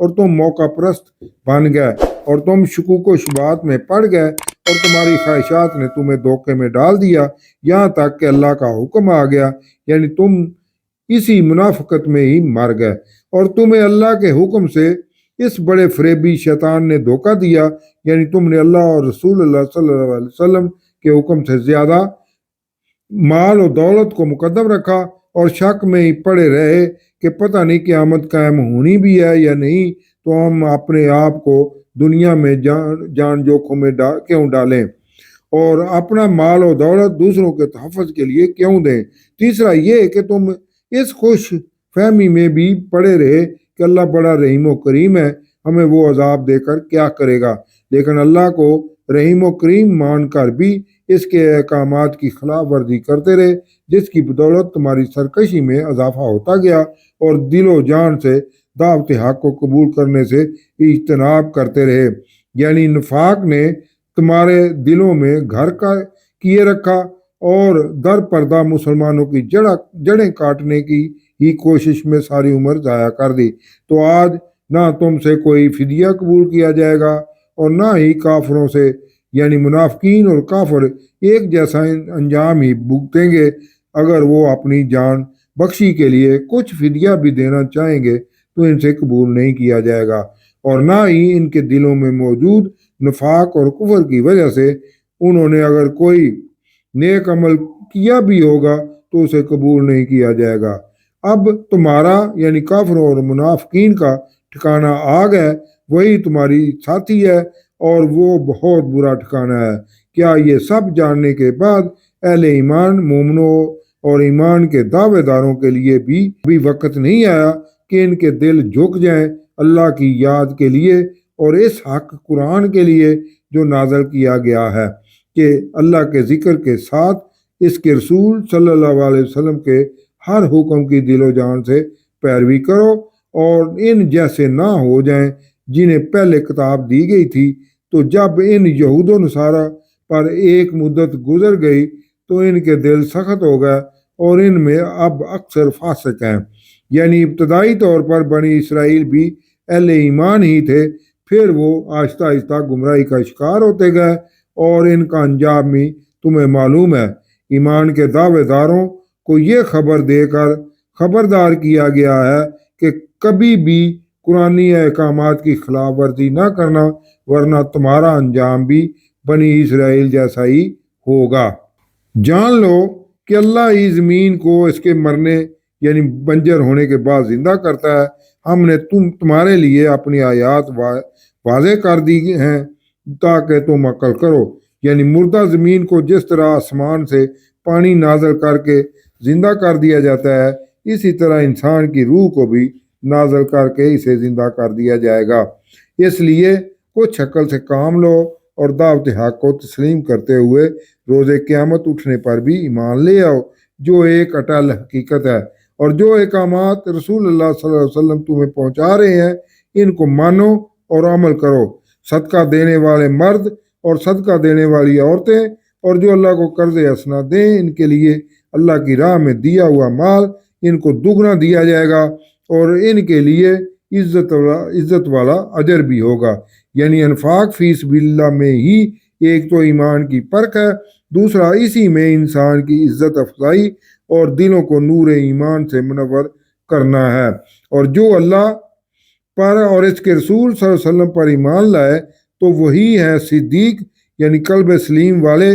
اور تم موقع پرست بن گئے اور تم شکوک و شبہات میں پڑ گئے اور تمہاری خواہشات نے تمہیں دھوکے میں ڈال دیا یہاں تک کہ اللہ کا حکم آ گیا، یعنی تم اسی منافقت میں ہی مر گئے اور تمہیں اللہ کے حکم سے اس بڑے فریبی شیطان نے دھوکہ دیا، یعنی تم نے اللہ اور رسول اللہ صلی اللہ علیہ وسلم کے حکم سے زیادہ مال و دولت کو مقدم رکھا اور شک میں ہی پڑے رہے کہ پتہ نہیں قیامت قائم ہونی بھی ہے یا نہیں، تو ہم اپنے آپ کو دنیا میں جان جوکھوں میں کیوں ڈالیں اور اپنا مال و دولت دوسروں کے تحفظ کے لیے کیوں دیں۔ تیسرا یہ کہ تم اس خوش فہمی میں بھی پڑے رہے کہ اللہ بڑا رحیم و کریم ہے، ہمیں وہ عذاب دے کر کیا کرے گا، لیکن اللہ کو رحیم و کریم مان کر بھی اس کے احکامات کی خلاف ورزی کرتے رہے، جس کی بدولت تمہاری سرکشی میں اضافہ ہوتا گیا اور دل و جان سے دعوت حق کو قبول کرنے سے اجتناب کرتے رہے، یعنی نفاق نے تمہارے دلوں میں گھر کا کیے رکھا اور در پردہ مسلمانوں کی جڑیں کاٹنے کی ہی کوشش میں ساری عمر ضائع کر دی۔ تو آج نہ تم سے کوئی فدیہ قبول کیا جائے گا اور نہ ہی کافروں سے، یعنی منافقین اور کافر ایک جیسا انجام ہی بھگتیں گے۔ اگر وہ اپنی جان بخشی کے لیے کچھ فدیہ بھی دینا چاہیں گے تو ان سے قبول نہیں کیا جائے گا، اور نہ ہی ان کے دلوں میں موجود نفاق اور کفر کی وجہ سے انہوں نے اگر کوئی نیک عمل کیا بھی ہوگا تو اسے قبول نہیں کیا جائے گا۔ اب تمہارا یعنی کافروں اور منافقین کا ٹھکانہ آ گیا، وہی تمہاری ساتھی ہے اور وہ بہت برا ٹھکانہ ہے۔ کیا یہ سب جاننے کے بعد اہل ایمان مومنوں اور ایمان کے دعوے داروں کے لیے بھی وقت نہیں آیا کہ ان کے دل جھک جائیں اللہ کی یاد کے لیے اور اس حق قرآن کے لیے جو نازل کیا گیا ہے، کہ اللہ کے ذکر کے ساتھ اس کے رسول صلی اللہ علیہ وسلم کے ہر حکم کی دل و جان سے پیروی کرو اور ان جیسے نہ ہو جائیں جنہیں پہلے کتاب دی گئی تھی۔ تو جب ان یہود و نصارہ پر ایک مدت گزر گئی تو ان کے دل سخت ہو گئے اور ان میں اب اکثر فاسق ہیں، یعنی ابتدائی طور پر بنی اسرائیل بھی اہل ایمان ہی تھے، پھر وہ آہستہ آہستہ گمراہی کا شکار ہوتے گئے اور ان کا انجام بھی تمہیں معلوم ہے۔ ایمان کے دعوے داروں کو یہ خبر دے کر خبردار کیا گیا ہے کہ کبھی بھی قرآنی احکامات کی خلاف ورزی نہ کرنا، ورنہ تمہارا انجام بھی بنی اسرائیل جیسا ہی ہوگا۔ جان لو کہ اللہ ہی زمین کو اس کے مرنے یعنی بنجر ہونے کے بعد زندہ کرتا ہے۔ ہم نے تمہارے لیے اپنی آیات واضح کر دی ہیں تاکہ تم عقل کرو، یعنی مردہ زمین کو جس طرح آسمان سے پانی نازل کر کے زندہ کر دیا جاتا ہے، اسی طرح انسان کی روح کو بھی نازل کر کے اسے زندہ کر دیا جائے گا۔ اس لیے کچھ عقل سے کام لو اور دعوت حق کو تسلیم کرتے ہوئے روز قیامت اٹھنے پر بھی ایمان لے آؤ، جو ایک اٹل حقیقت ہے، اور جو احکامات رسول اللہ صلی اللہ علیہ وسلم تمہیں پہنچا رہے ہیں ان کو مانو اور عمل کرو۔ صدقہ دینے والے مرد اور صدقہ دینے والی عورتیں اور جو اللہ کو قرض حسنہ دیں، ان کے لیے اللہ کی راہ میں دیا ہوا مال ان کو دگنا دیا جائے گا اور ان کے لیے عزت والا اجر بھی ہوگا۔ یعنی انفاق فی سبیل اللہ میں ہی ایک تو ایمان کی پرکھ ہے، دوسرا اسی میں انسان کی عزت افزائی اور دلوں کو نور ایمان سے منور کرنا ہے۔ اور جو اللہ پر اور اس کے رسول صلی اللہ علیہ وسلم پر ایمان لائے تو وہی ہے صدیق، یعنی قلب سلیم والے،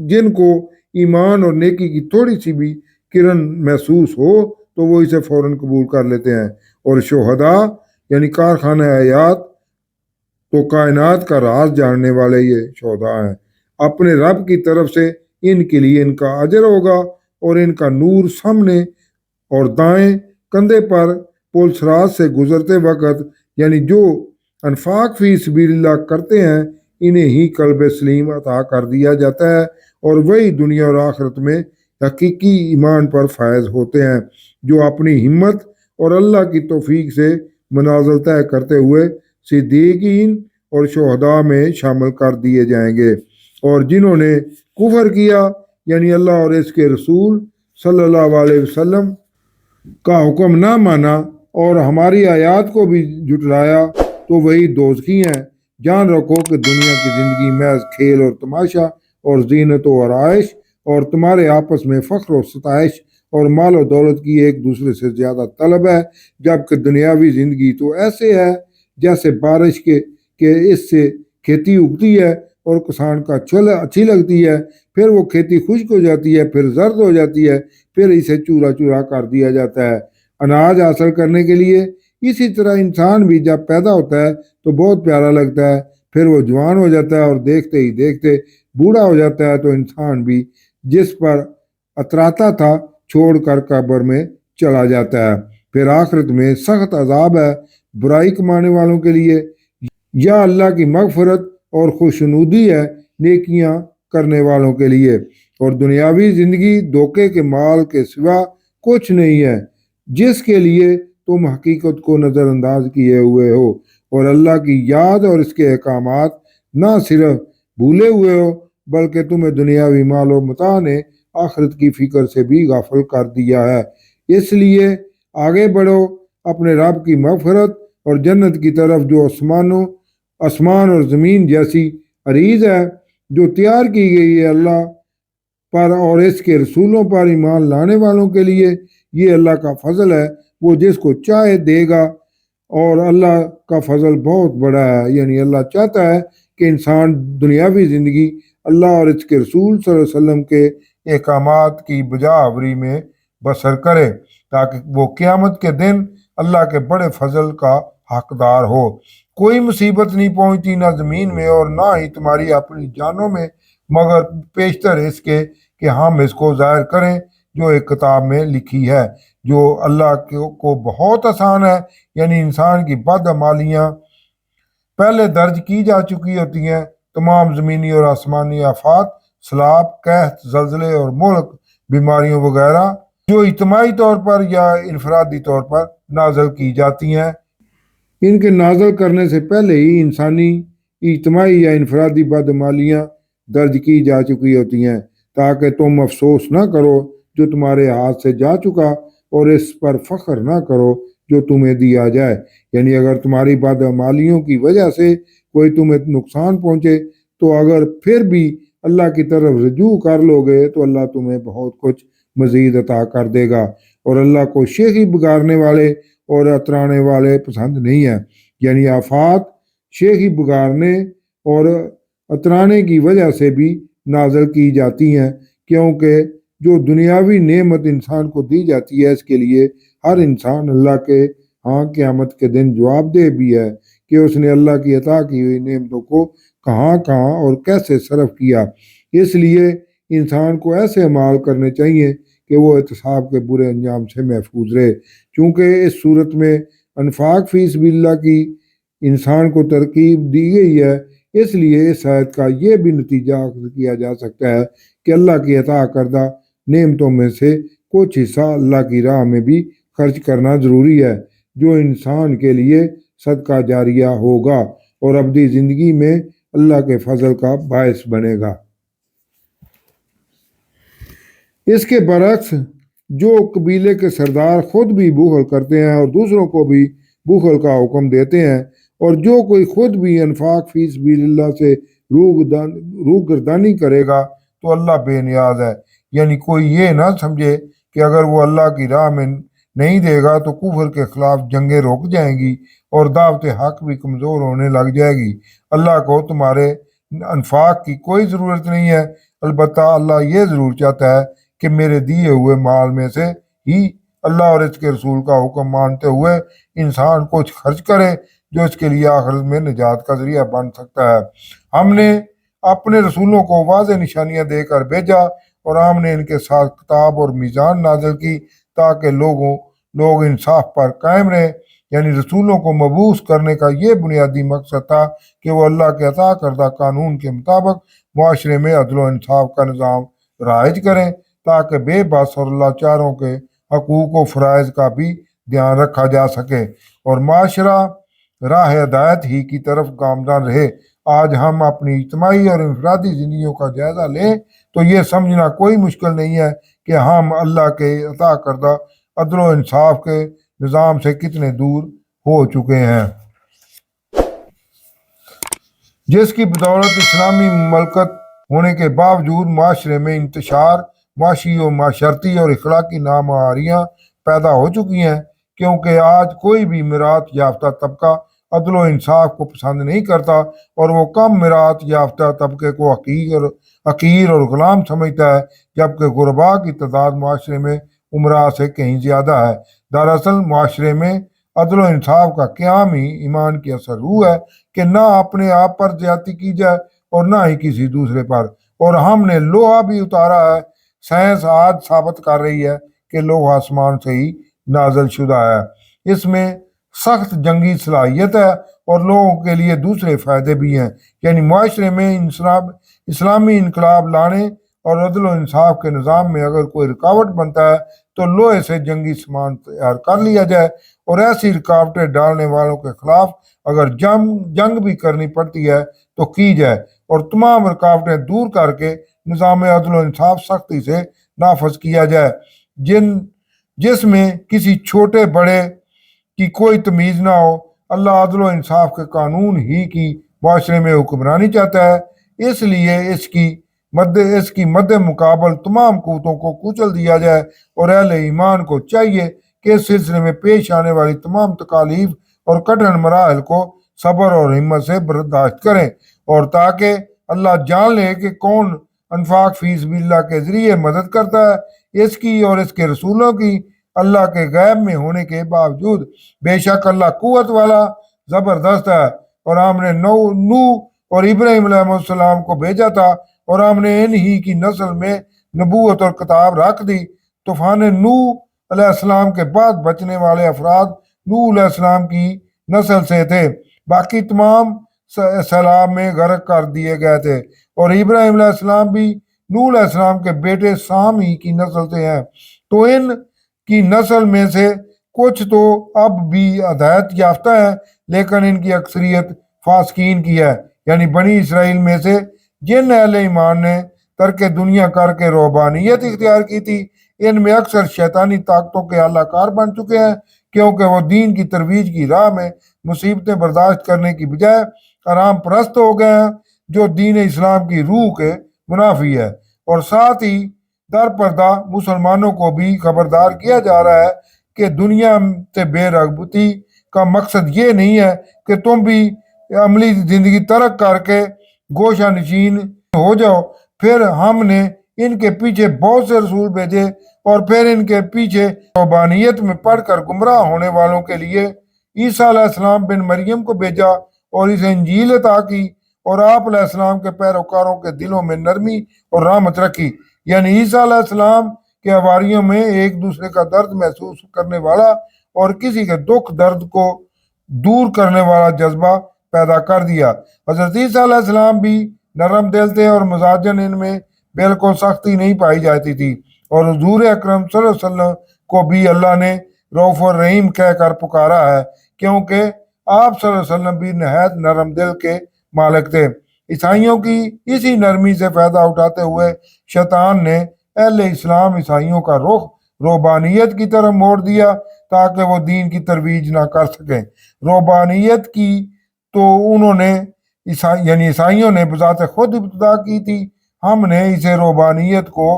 جن کو ایمان اور نیکی کی تھوڑی سی بھی کرن محسوس ہو تو وہ اسے فوراً قبول کر لیتے ہیں۔ اور شہداء یعنی کارخانہ حیات تو کائنات کا راز جاننے والے یہ شہداء ہیں۔ اپنے رب کی طرف سے ان کے لیے ان کا اجر ہوگا اور ان کا نور سامنے اور دائیں کندھے پر پلسرات سے گزرتے وقت، یعنی جو انفاق فی سبیل اللہ کرتے ہیں انہیں ہی قلب سلیم عطا کر دیا جاتا ہے، اور وہی دنیا اور آخرت میں حقیقی ایمان پر فائز ہوتے ہیں، جو اپنی ہمت اور اللہ کی توفیق سے منازل طے کرتے ہوئے صدیقین اور شہداء میں شامل کر دیے جائیں گے۔ اور جنہوں نے کفر کیا یعنی اللہ اور اس کے رسول صلی اللہ علیہ وسلم کا حکم نہ مانا اور ہماری آیات کو بھی جھٹلایا تو وہی دوزخی ہیں۔ جان رکھو کہ دنیا کی زندگی محض کھیل اور تماشا اور زینت و آرائش اور تمہارے آپس میں فخر و ستائش اور مال و دولت کی ایک دوسرے سے زیادہ طلب ہے، جبکہ دنیاوی زندگی تو ایسے ہے جیسے بارش کے اس سے کھیتی اگتی ہے اور کسان کا چل اچھی لگتی ہے، پھر وہ کھیتی خشک ہو جاتی ہے، پھر زرد ہو جاتی ہے، پھر اسے چورا چورا کر دیا جاتا ہے اناج حاصل کرنے کے لیے۔ اسی طرح انسان بھی جب پیدا ہوتا ہے تو بہت پیارا لگتا ہے، پھر وہ جوان ہو جاتا ہے اور دیکھتے ہی دیکھتے بوڑھا ہو جاتا ہے تو انسان بھی جس پر اتراتا تھا چھوڑ کر قبر میں چلا جاتا ہے۔ پھر آخرت میں سخت عذاب ہے برائی کمانے والوں کے لیے، یا اللہ کی مغفرت اور خوشنودی ہے نیکیاں کرنے والوں کے لیے۔ اور دنیاوی زندگی دھوکے کے مال کے سوا کچھ نہیں ہے جس کے لیے تم حقیقت کو نظر انداز کیے ہوئے ہو اور اللہ کی یاد اور اس کے احکامات نہ صرف بھولے ہوئے ہو بلکہ تمہیں دنیاوی مال و متاع نے آخرت کی فکر سے بھی غافل کر دیا ہے۔ اس لیے آگے بڑھو اپنے رب کی مغفرت اور جنت کی طرف جو آسمان اور زمین جیسی عریض ہے جو تیار کی گئی ہے اللہ پر اور اس کے رسولوں پر ایمان لانے والوں کے لیے۔ یہ اللہ کا فضل ہے، وہ جس کو چاہے دے گا، اور اللہ کا فضل بہت بڑا ہے۔ یعنی اللہ چاہتا ہے کہ انسان دنیاوی زندگی اللہ اور اس کے رسول صلی اللہ علیہ وسلم کے احکامات کی بجا آوری میں بسر کرے تاکہ وہ قیامت کے دن اللہ کے بڑے فضل کا حقدار ہو۔ کوئی مصیبت نہیں پہنچتی نہ زمین میں اور نہ ہی تمہاری اپنی جانوں میں مگر پیشتر اس کے کہ ہم اس کو ظاہر کریں جو ایک کتاب میں لکھی ہے جو اللہ کو بہت آسان ہے۔ یعنی انسان کی بدعمالیاں پہلے درج کی جا چکی ہوتی ہیں، تمام زمینی اور آسمانی آفات، سیلاب، قحط، زلزلے اور ملک بیماریوں وغیرہ جو اجتماعی طور پر یا انفرادی طور پر نازل کی جاتی ہیں، ان کے نازل کرنے سے پہلے ہی انسانی اجتماعی یا انفرادی بدعمالیاں درج کی جا چکی ہوتی ہیں تاکہ تم افسوس نہ کرو جو تمہارے ہاتھ سے جا چکا اور اس پر فخر نہ کرو جو تمہیں دیا جائے۔ یعنی اگر تمہاری بدعمالیوں کی وجہ سے کوئی تمہیں نقصان پہنچے تو اگر پھر بھی اللہ کی طرف رجوع کر لو گے تو اللہ تمہیں بہت کچھ مزید عطا کر دے گا، اور اللہ کو شیخی بگاڑنے والے اور اترانے والے پسند نہیں ہے۔ یعنی آفات شیخی بگاڑنے اور اترانے کی وجہ سے بھی نازل کی جاتی ہیں، کیونکہ جو دنیاوی نعمت انسان کو دی جاتی ہے اس کے لیے ہر انسان اللہ کے ہاں قیامت کے دن جواب دہ بھی ہے کہ اس نے اللہ کی عطا کی ہوئی نعمتوں کو کہاں کہاں اور کیسے صرف کیا۔ اس لیے انسان کو ایسے اعمال کرنے چاہیے کہ وہ احتساب کے برے انجام سے محفوظ رہے۔ چونکہ اس صورت میں انفاق فی سبیل اللہ کی انسان کو ترغیب دی گئی ہے، اس لیے اس آیت کا یہ بھی نتیجہ اخذ کیا جا سکتا ہے کہ اللہ کی عطا کردہ نعمتوں میں سے کچھ حصہ اللہ کی راہ میں بھی خرچ کرنا ضروری ہے جو انسان کے لیے صدقہ جاریہ ہوگا اور ابدی زندگی میں اللہ کے فضل کا باعث بنے گا۔ اس کے برعکس جو قبیلے کے سردار خود بھی بخل کرتے ہیں اور دوسروں کو بھی بخل کا حکم دیتے ہیں، اور جو کوئی خود بھی انفاق فی سبیل اللہ سے روگردانی کرے گا تو اللہ بے نیاز ہے۔ یعنی کوئی یہ نہ سمجھے کہ اگر وہ اللہ کی راہ میں نہیں دے گا تو کفر کے خلاف جنگیں رک جائیں گی اور دعوت حق بھی کمزور ہونے لگ جائے گی۔ اللہ کو تمہارے انفاق کی کوئی ضرورت نہیں ہے، البتہ اللہ یہ ضرور چاہتا ہے کہ میرے دیے ہوئے مال میں سے ہی اللہ اور اس کے رسول کا حکم مانتے ہوئے انسان کچھ خرچ کرے جو اس کے لیے آخرت میں نجات کا ذریعہ بن سکتا ہے۔ ہم نے اپنے رسولوں کو واضح نشانیاں دے کر بھیجا اور ہم نے ان کے ساتھ کتاب اور میزان نازل کی تاکہ لوگ انصاف پر قائم رہیں۔ یعنی رسولوں کو مبعوث کرنے کا یہ بنیادی مقصد تھا کہ وہ اللہ کے عطا کردہ قانون کے مطابق معاشرے میں عدل و انصاف کا نظام رائج کریں تاکہ بے بس اور لاچاروں کے حقوق و فرائض کا بھی دھیان رکھا جا سکے اور معاشرہ راہ ہدایت ہی کی طرف گامزن رہے۔ آج ہم اپنی اجتماعی اور انفرادی زندگیوں کا جائزہ لیں تو یہ سمجھنا کوئی مشکل نہیں ہے کہ ہم اللہ کے عطا کردہ عدل و انصاف کے نظام سے کتنے دور ہو چکے ہیں، جس کی بدولت اسلامی مملکت ہونے کے باوجود معاشرے میں انتشار، معاشی و معاشرتی اور اخلاقی نامہاریاں پیدا ہو چکی ہیں، کیونکہ آج کوئی بھی میراث یافتہ طبقہ عدل و انصاف کو پسند نہیں کرتا، اور وہ کم میراث یافتہ طبقے کو حقیر اور غلام سمجھتا ہے، جبکہ غربا کی تعداد معاشرے میں امراء سے کہیں زیادہ ہے۔ دراصل معاشرے میں عدل و انصاف کا قیام ہی ایمان کی اصل روح ہے، کہ نہ اپنے آپ پر زیادتی کی جائے اور نہ ہی کسی دوسرے پر۔ اور ہم نے لوہا بھی اتارا ہے، سائنس آج ثابت کر رہی ہے کہ لوہا آسمان سے ہی نازل شدہ ہے، اس میں سخت جنگی صلاحیت ہے اور لوگوں کے لیے دوسرے فائدے بھی ہیں، یعنی معاشرے میں اسلامی انقلاب لانے اور عدل و انصاف کے نظام میں اگر کوئی رکاوٹ بنتا ہے تو لوہے سے جنگی سامان تیار کر لیا جائے، اور ایسی رکاوٹیں ڈالنے والوں کے خلاف اگر جنگ بھی کرنی پڑتی ہے تو کی جائے، اور تمام رکاوٹیں دور کر کے نظام عدل و انصاف سختی سے نافذ کیا جائے، جس میں کسی چھوٹے بڑے کی کوئی تمیز نہ ہو۔ اللہ عدل و انصاف کے قانون ہی کی معاشرے میں حکمرانی چاہتا ہے، اس لیے اس کی مد مقابل تمام قوتوں کو کچل دیا جائے، اور اہل ایمان کو چاہیے کہ اس سلسلے میں پیش آنے والی تمام تکالیف اور کٹھن مراحل کو صبر اور ہمت سے برداشت کریں، اور تاکہ اللہ جان لے کہ کون انفاق فی سبیل اللہ کے ذریعے مدد کرتا ہے، اس کی اور اس کے رسولوں کی اللہ کے غیب میں ہونے کے باوجود۔ بے شک اللہ قوت والا زبردست ہے، اور ہم نے نوح اور ابراہیم علیہ السلام کو بھیجا تھا، اور ہم نے انہی کی نسل میں نبوت اور کتاب رکھ دی۔ طوفان نوح علیہ السلام کے بعد بچنے والے افراد نوح علیہ السلام کی نسل سے تھے، باقی تمام سیلاب میں غرق کر دیے گئے تھے، اور ابراہیم علیہ السلام بھی نوح علیہ السلام کے بیٹے سام ہی کی نسل سے ہیں، تو ان کی نسل میں سے کچھ تو اب بھی ہدایت یافتہ ہیں، لیکن ان کی اکثریت فاسقین کی ہے، یعنی بنی اسرائیل میں سے جن اہل ایمان نے ترک دنیا کر کے رہبانیت اختیار کی تھی، ان میں اکثر شیطانی طاقتوں کے اعلی کار بن چکے ہیں، کیونکہ وہ دین کی ترویج کی راہ میں مصیبتیں برداشت کرنے کی بجائے آرام پرست ہو گئے ہیں، جو دین اسلام کی روح کے منافی ہے۔ اور ساتھ ہی در پردہ مسلمانوں کو بھی خبردار کیا جا رہا ہے کہ دنیا سے بے رغبتی کا مقصد یہ نہیں ہے کہ تم بھی عملی زندگی ترک کر کے گوشہ نشین ہو جاؤ۔ پھر ہم نے ان کے پیچھے بہت سے رسول بھیجے، اور پھر ان کے پیچھے رہبانیت میں پڑھ کر گمراہ ہونے والوں کے لیے عیسیٰ علیہ السلام بن مریم کو بھیجا، اور اسے انجیل عطا کی، اور آپ علیہ السلام کے پیروکاروں کے دلوں میں نرمی اور رحمت رکھی، یعنی عیسیٰ علیہ السلام کے حواریوں میں ایک دوسرے کا درد محسوس کرنے والا اور کسی کے دکھ درد کو دور کرنے والا جذبہ پیدا کر دیا۔ حضرت عیسیٰ علیہ السلام بھی نرم دل تھے، اور مزاجن ان میں بالکل سختی نہیں پائی جاتی تھی، اور حضور اکرم صلی اللہ علیہ وسلم کو بھی اللہ نے رؤوف الرحیم کہہ کر پکارا ہے، کیونکہ آپ صلی اللہ علیہ وسلم بھی نہایت نرم دل کے مالک تھے۔ عیسائیوں کی اسی نرمی سے فائدہ اٹھاتے ہوئے شیطان نے اہل اسلام عیسائیوں کا رخ رہبانیت کی طرف موڑ دیا، تاکہ وہ دین کی ترویج نہ کر سکیں۔ رہبانیت کی تو انہوں نے یعنی عیسائیوں نے بذات خود ابتدا کی تھی، ہم نے اسے رہبانیت کو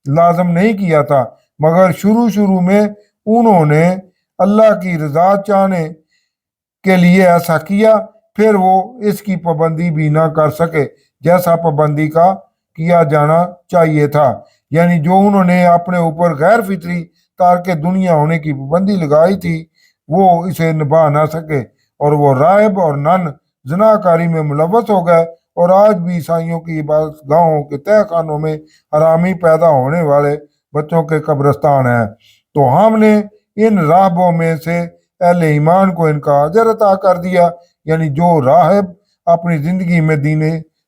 لازم نہیں کیا تھا، مگر شروع میں انہوں نے اللہ کی رضا چاہنے کے لیے ایسا کیا، پھر وہ اس کی پابندی بھی نہ کر سکے جیسا پابندی کا کیا جانا چاہیے تھا، یعنی جو انہوں نے اپنے اوپر غیر فطری تارک دنیا ہونے کی پابندی لگائی تھی وہ اسے نبھا نہ سکے، اور وہ راہب اور نن زناکاری میں ملوث ہو گئے، اور آج بھی عیسائیوں کی عبادت گاہوں کے تہہ خانوں میں حرامی پیدا ہونے والے بچوں کے قبرستان ہیں۔ تو ہم نے ان راہبوں میں سے اہل ایمان کو ان کا اجر عطا کر دیا، یعنی جو راہب اپنی زندگی میں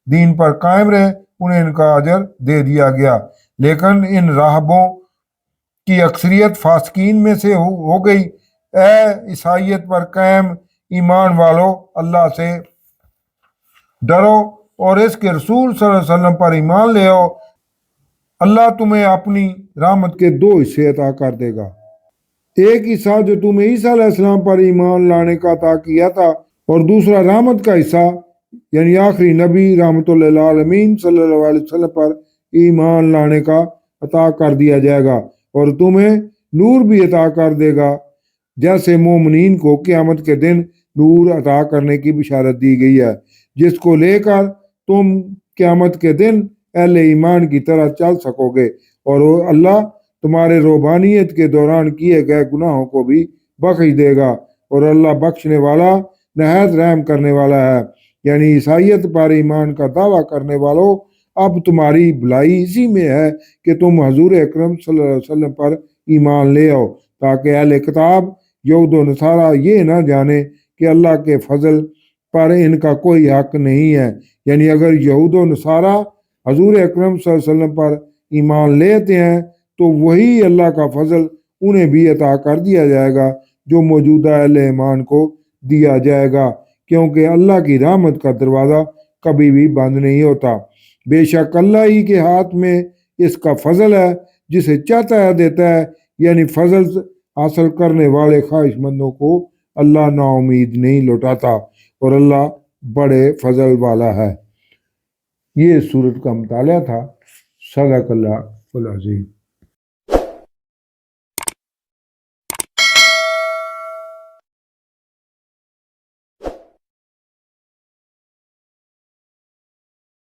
دین پر قائم رہے انہیں ان کا اجر دے دیا گیا، لیکن ان راہبوں کی اکثریت فاسقین میں سے ہو گئی۔ اے عیسائیت پر قائم ایمان والو، اللہ سے ڈرو اور اس کے رسول صلی اللہ علیہ وسلم پر ایمان لے آؤ، اللہ تمہیں اپنی رحمت کے 2 حصے عطا کر دے گا۔ ایک حصہ جو تمہیں عیسیٰ علیہ السلام پر ایمان لانے کا عطا کیا تھا، اور دوسرا رحمت کا حصہ یعنی آخری نبی رحمت اللہ عالمین صلی اللہ علیہ وسلم پر ایمان لانے کا عطا کر دیا جائے گا، اور تمہیں نور بھی عطا کر دے گا، جیسے مومنین کو قیامت کے دن نور عطا کرنے کی بشارت دی گئی ہے، جس کو لے کر تم قیامت کے دن اہل ایمان کی طرح چل سکو گے، اور اللہ تمہارے روحانیت کے دوران کیے گئے گناہوں کو بھی بخش دے گا، اور اللہ بخشنے والا نہایت رحم کرنے والا ہے۔ یعنی عیسائیت پر ایمان کا دعویٰ کرنے والوں، اب تمہاری بھلائی اسی میں ہے کہ تم حضور اکرم صلی اللہ علیہ وسلم پر ایمان لے آؤ، تاکہ اہل کتاب یہود و نصارہ یہ نہ جانے کہ اللہ کے فضل پر ان کا کوئی حق نہیں ہے۔ یعنی اگر یہود و نصارہ حضور اکرم صلی اللہ علیہ وسلم پر ایمان لیتے ہیں تو وہی اللہ کا فضل انہیں بھی عطا کر دیا جائے گا جو موجودہ اہل ایمان کو دیا جائے گا، کیونکہ اللہ کی رحمت کا دروازہ کبھی بھی بند نہیں ہوتا۔ بے شک اللہ ہی کے ہاتھ میں اس کا فضل ہے، جسے چاہتا ہے دیتا ہے، یعنی فضل حاصل کرنے والے خواہش مندوں کو اللہ نا امید نہیں لوٹاتا، اور اللہ بڑے فضل والا ہے۔ یہ سورت کا مطالعہ تھا۔ صدق اللہ العظیم۔